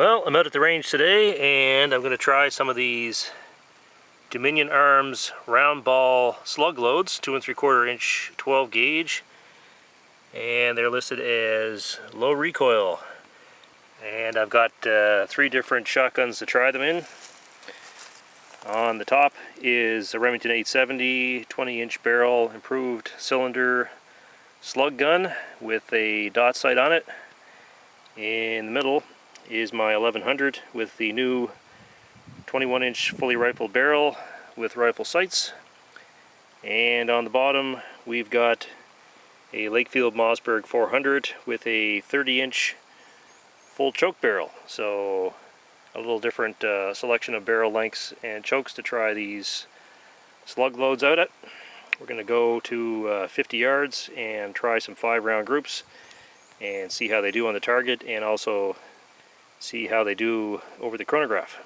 Well, I'm out at the range today and I'm going to try some of these Dominion Arms round ball slug loads, 2 3/4 inch 12 gauge, and they're listed as low recoil. And I've got 3 different shotguns to try them in. On the top is a Remington 870 20-inch barrel improved cylinder slug gun with a dot sight on it. In the middle is my 1100 with the new 21-inch fully rifled barrel with rifle sights. And on the bottom we've got a Lakefield Mossberg 400 with a 30-inch full choke barrel. So a little different selection of barrel lengths and chokes to try these slug loads out at. We're going to go to 50 yards and try some 5-round groups and see how they do on the target, and also see how they do over the chronograph.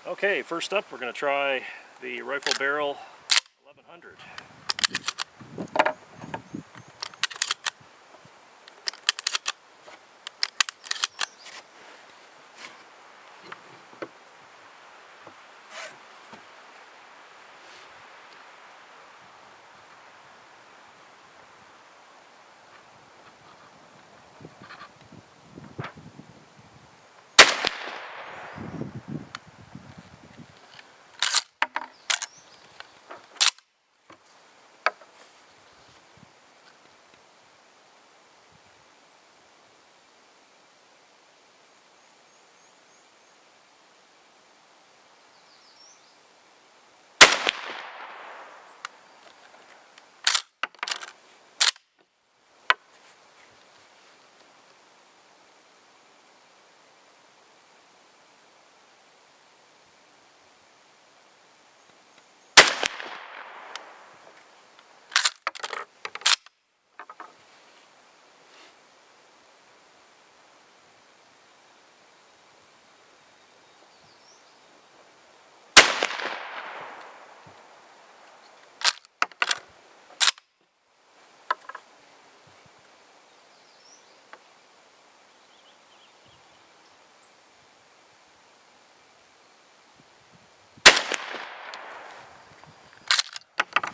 Okay, first up we're going to try the rifle barrel 1100.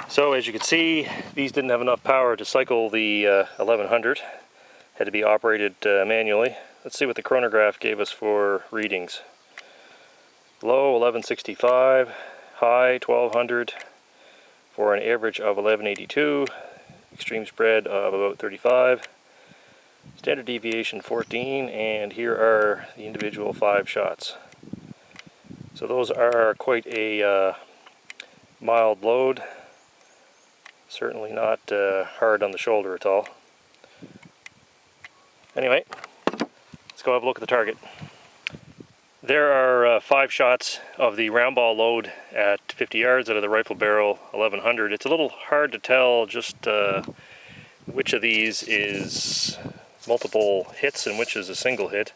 So as you can see, these didn't have enough power to cycle the 1100. Had to be operated manually. Let's see what the chronograph gave us for readings. Low 1165, high 1200, for an average of 1182, extreme spread of about 35, standard deviation 14, and here are the individual 5 shots. So those are quite a mild load. Certainly not hard on the shoulder at all. Anyway, let's go have a look at the target. There are 5 shots of the round ball load at 50 yards out of the rifle barrel 1100. It's a little hard to tell just which of these is multiple hits and which is a single hit.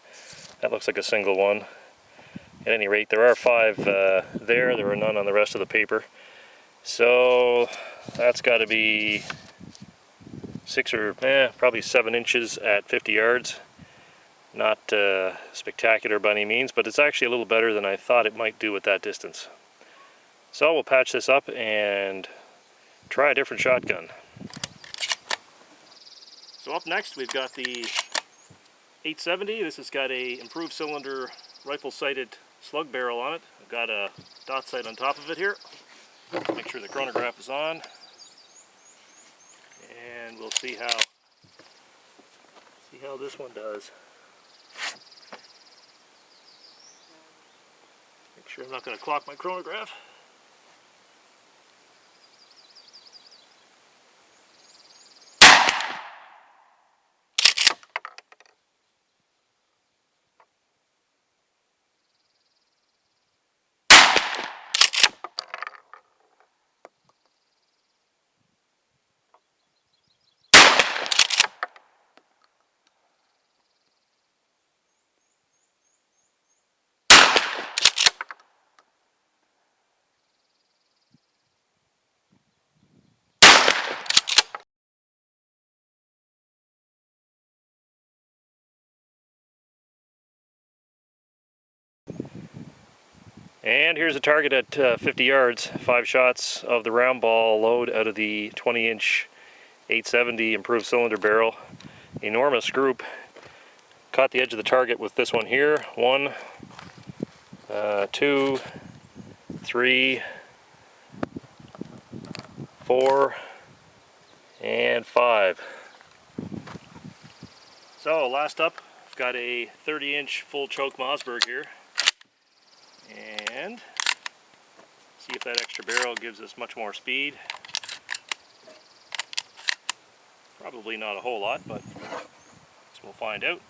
That looks like a single one. At any rate, there are 5 there. There are none on the rest of the paper. So that's got to be 6 or probably 7 inches at 50 yards. Not spectacular by any means, but it's actually a little better than I thought it might do at that distance. So we'll patch this up and try a different shotgun. So up next we've got the 870. This has got a improved cylinder rifle sighted slug barrel on it. I've got a dot sight on top of it here. Make sure the chronograph is on, and we'll see how this one does. Make sure I'm not going to clock my chronograph. And here's a target at 50 yards, 5 shots of the round ball load out of the 20-inch 870 improved cylinder barrel. Enormous group. Caught the edge of the target with this one here. 1, 2, 3, 4, and 5. So last up, I've got a 30-inch full choke Mossberg here. And see if that extra barrel gives us much more speed. Probably not a whole lot, but we'll find out.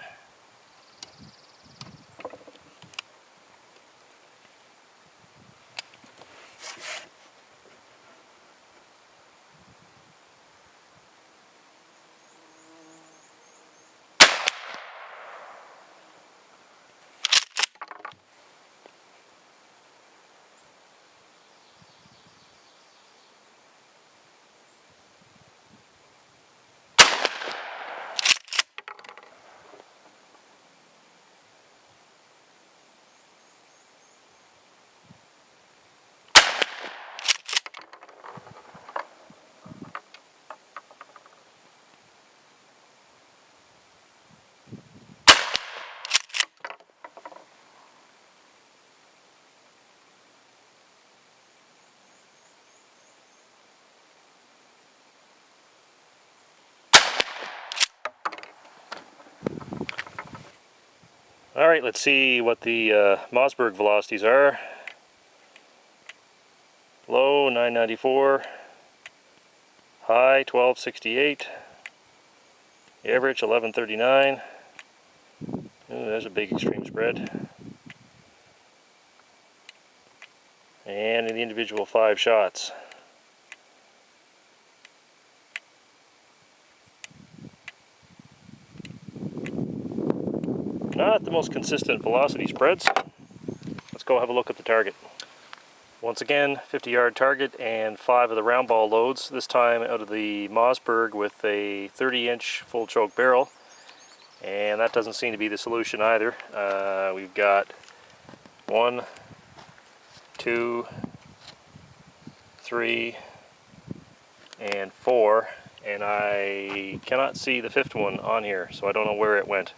Alright, let's see what the Mossberg velocities are. Low 994, high 1268, average 1139. Ooh, there's a big extreme spread. And in the individual 5 shots. Not the most consistent velocity spreads. Let's go have a look at the target. Once again, 50-yard target and 5 of the round ball loads, this time out of the Mossberg with a 30-inch full choke barrel. And that doesn't seem to be the solution either. We've got 1, 2, 3, and 4, and I cannot see the 5th one on here, so I don't know where it went.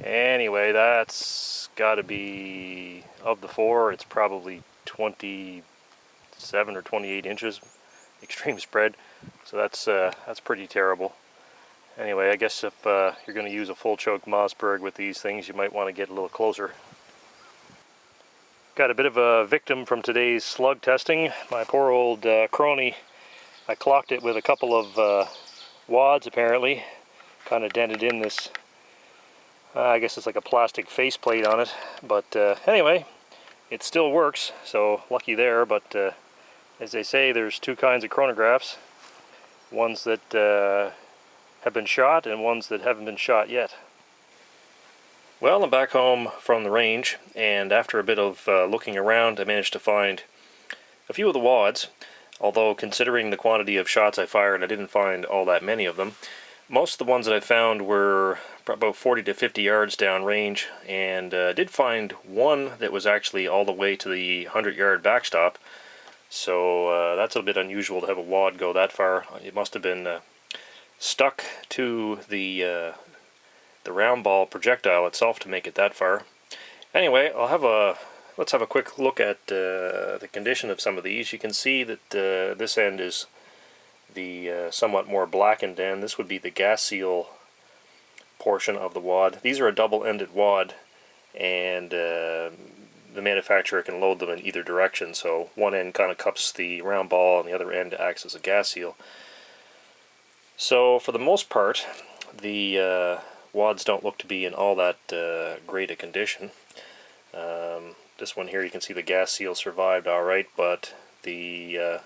Anyway, that's got to be, of the 4, it's probably 27 or 28 inches extreme spread, so that's pretty terrible. Anyway, I guess if you're going to use a full choke Mossberg with these things, you might want to get a little closer. Got a bit of a victim from today's slug testing. My poor old crony, I clocked it with a couple of wads apparently, kind of dented in this, I guess it's like a plastic faceplate on it, but anyway, it still works, so lucky there. But as they say, there's 2 kinds of chronographs, ones that have been shot and ones that haven't been shot yet. Well, I'm back home from the range, and after a bit of looking around, I managed to find a few of the wads, although considering the quantity of shots I fired, I didn't find all that many of them. Most of the ones that I found were about 40 to 50 yards down range, and did find one that was actually all the way to the 100-yard backstop, so that's a bit unusual to have a wad go that far. It must have been stuck to the round ball projectile itself to make it that far. Anyway, let's have a quick look at the condition of some of these. You can see that this end is the somewhat more blackened end. This would be the gas seal portion of the wad. These are a double-ended wad, and the manufacturer can load them in either direction, so one end kind of cups the round ball and the other end acts as a gas seal. So for the most part, the wads don't look to be in all that great a condition. This one here, you can see the gas seal survived alright, but the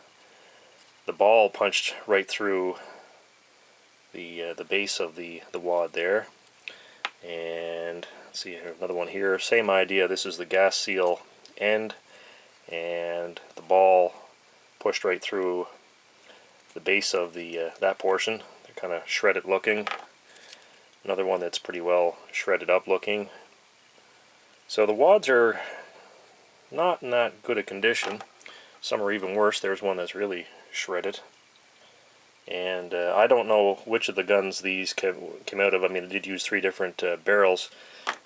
ball punched right through the base of the wad there. And let's see here, another one here, same idea. This is the gas seal end, and the ball pushed right through the base of the that portion. They're kind of shredded looking. Another one that's pretty well shredded up looking. So the wads are not in that good a condition. Some are even worse. There's one that's really shredded. And I don't know which of the guns these came out of. I mean, I did use 3 different barrels,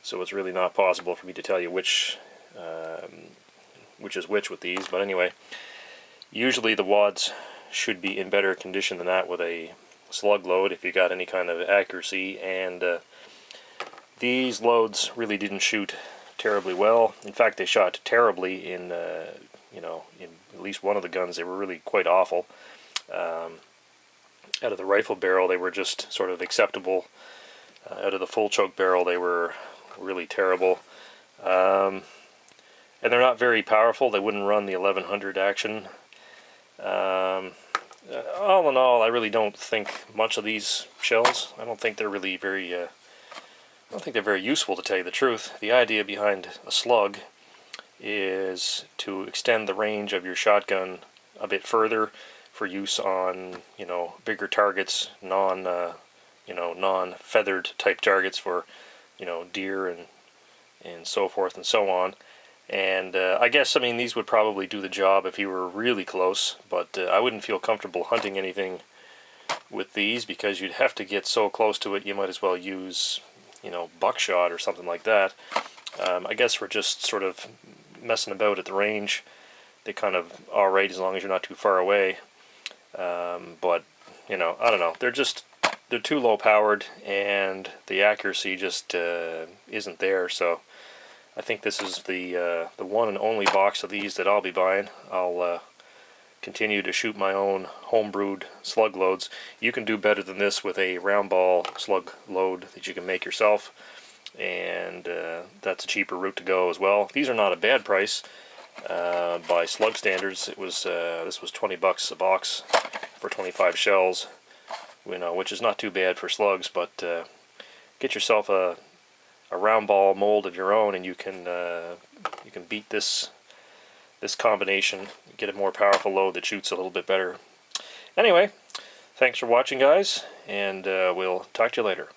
so it's really not possible for me to tell you which is which with these. But anyway, usually the wads should be in better condition than that with a slug load if you got any kind of accuracy. And these loads really didn't shoot terribly well. In fact, they shot terribly in in at least one of the guns. They were really quite awful. Out of the rifle barrel, they were just sort of acceptable. Out of the full choke barrel, they were really terrible. And they're not very powerful. They wouldn't run the 1100 action. All in all, I really don't think much of these shells. I don't think they're really very. I don't think they're very useful, to tell you the truth. The idea behind a slug is to extend the range of your shotgun a bit further for use on, bigger targets, non-feathered type targets for, deer and so forth and so on. And I guess, these would probably do the job if you were really close, but I wouldn't feel comfortable hunting anything with these because you'd have to get so close to it, you might as well use, buckshot or something like that. I guess for just sort of messing about at the range, they kind of are right as long as you're not too far away. But, I don't know. They're too low powered, and the accuracy just isn't there. So I think this is the one and only box of these that I'll be buying. I'll continue to shoot my own homebrewed slug loads. You can do better than this with a round ball slug load that you can make yourself, and that's a cheaper route to go as well. These are not a bad price. By slug standards, it was this was $20 a box for 25 shells, which is not too bad for slugs. But get yourself a round ball mold of your own, and you can beat this combination. Get a more powerful load that shoots a little bit better. Anyway, thanks for watching, guys, and we'll talk to you later.